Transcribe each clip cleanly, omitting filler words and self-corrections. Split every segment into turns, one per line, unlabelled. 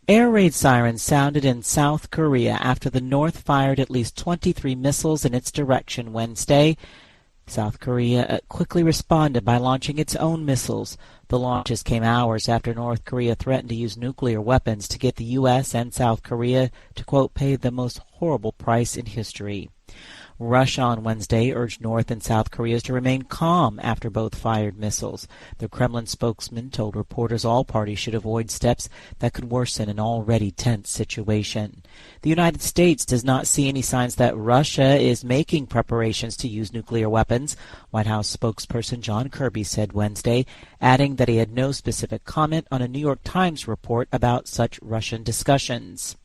Air raid sirens sounded in South Korea after the North fired at least 23 missiles in its direction Wednesday. South Korea quickly responded by launching its own missiles. The launches came hours after North Korea threatened to use nuclear weapons to get the U.S. and South Korea to, quote, pay the most horrible price in history. Russia on Wednesday urged North and South Koreas to remain calm after both fired missiles. The Kremlin spokesman told reporters all parties should avoid steps that could worsen an already tense situation. The United States does not see any signs that Russia is making preparations to use nuclear weapons, White House spokesperson John Kirby said Wednesday, adding that he had no specific comment on a New York Times report about such Russian discussions.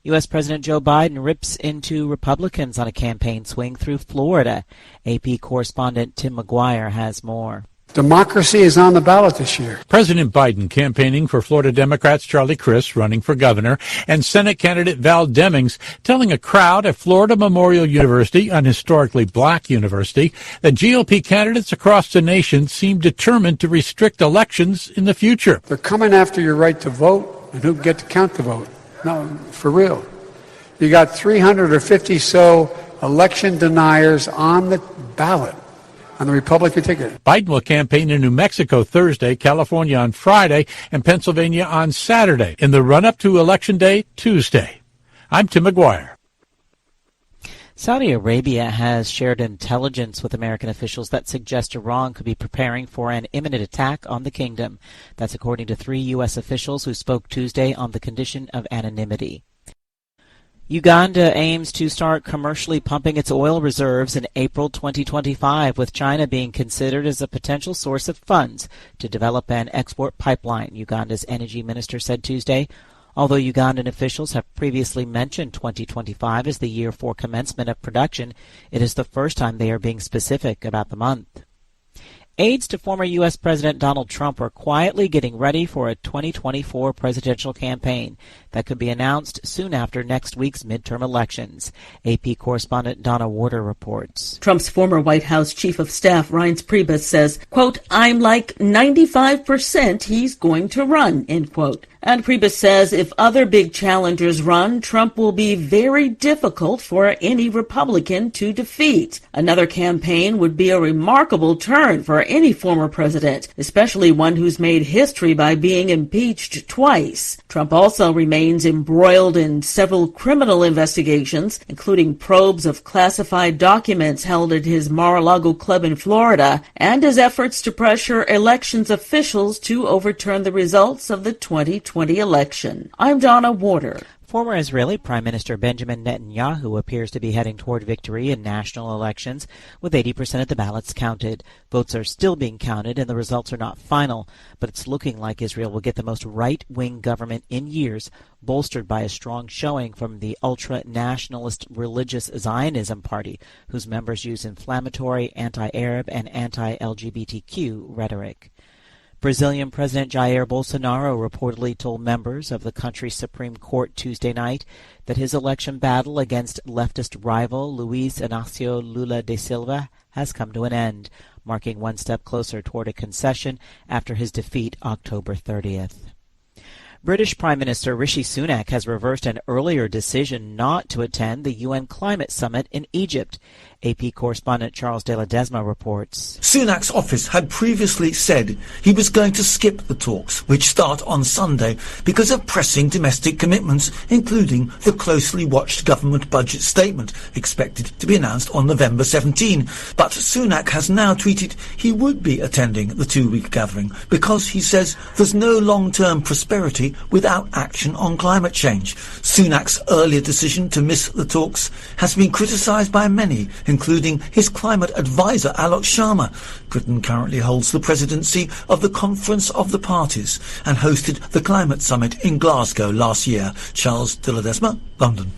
U.S. President Joe Biden rips into Republicans on a campaign swing through Florida. AP correspondent Tim McGuire has more.
Democracy is on the ballot this year.
President Biden campaigning for Florida Democrats Charlie Crist running for governor and Senate candidate Val Demings telling a crowd at Florida Memorial University, an historically black university, that GOP candidates across the nation seem determined to restrict elections in the future.
They're coming after your right to vote and who get to count the vote. No, for real. You got 350 so election deniers on the ballot on the Republican ticket.
Biden will campaign in New Mexico Thursday, California on Friday, and Pennsylvania on Saturday, in the run-up to Election Day, Tuesday. I'm Tim McGuire.
Saudi Arabia has shared intelligence with American officials that suggest Iran could be preparing for an imminent attack on the kingdom. That's according to 3 U.S. officials who spoke Tuesday on the condition of anonymity. Uganda aims to start commercially pumping its oil reserves in April 2025, with China being considered as a potential source of funds to develop an export pipeline, Uganda's energy minister said Tuesday. Although Ugandan officials have previously mentioned 2025 as the year for commencement of production, it is the first time they are being specific about the month. Aides to former U.S. President Donald Trump are quietly getting ready for a 2024 presidential campaign that could be announced soon after next week's midterm elections. AP correspondent Donna Warder reports.
Trump's former White House chief of staff, Reince Priebus, says, quote, I'm like 95% he's going to run, end quote. And Priebus says if other big challengers run, Trump will be very difficult for any Republican to defeat. Another campaign would be a remarkable turn for any former president, especially one who's made history by being impeached twice. Trump also remains embroiled in several criminal investigations, including probes of classified documents held at his Mar-a-Lago club in Florida, and his efforts to pressure elections officials to overturn the results of the 2020 election. I'm Donna Warder.
Former Israeli Prime Minister Benjamin Netanyahu appears to be heading toward victory in national elections, with 80% of the ballots counted. Votes are still being counted, and the results are not final, but it's looking like Israel will get the most right-wing government in years, bolstered by a strong showing from the ultra-nationalist religious Zionism party, whose members use inflammatory, anti-Arab, and anti-LGBTQ rhetoric. Brazilian President Jair Bolsonaro reportedly told members of the country's Supreme Court Tuesday night that his election battle against leftist rival Luiz Inácio Lula da Silva has come to an end, marking one step closer toward a concession after his defeat October 30th. British Prime Minister Rishi Sunak has reversed an earlier decision not to attend the UN Climate Summit in Egypt. AP correspondent Charles de Ledesma reports.
Sunak's office had previously said he was going to skip the talks, which start on Sunday, because of pressing domestic commitments, including the closely watched government budget statement, expected to be announced on November 17. But Sunak has now tweeted he would be attending the 2-week gathering because he says there's no long-term prosperity without action on climate change. Sunak's earlier decision to miss the talks has been criticised by many, including his climate advisor Alok Sharma. Britain currently holds the presidency of the Conference of the Parties and hosted the Climate Summit in Glasgow last year. Charles de Ledesma, London.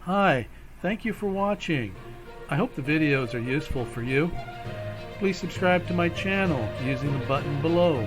Hi, thank you for watching. I hope the videos are useful for you. Please subscribe to my channel using the button below.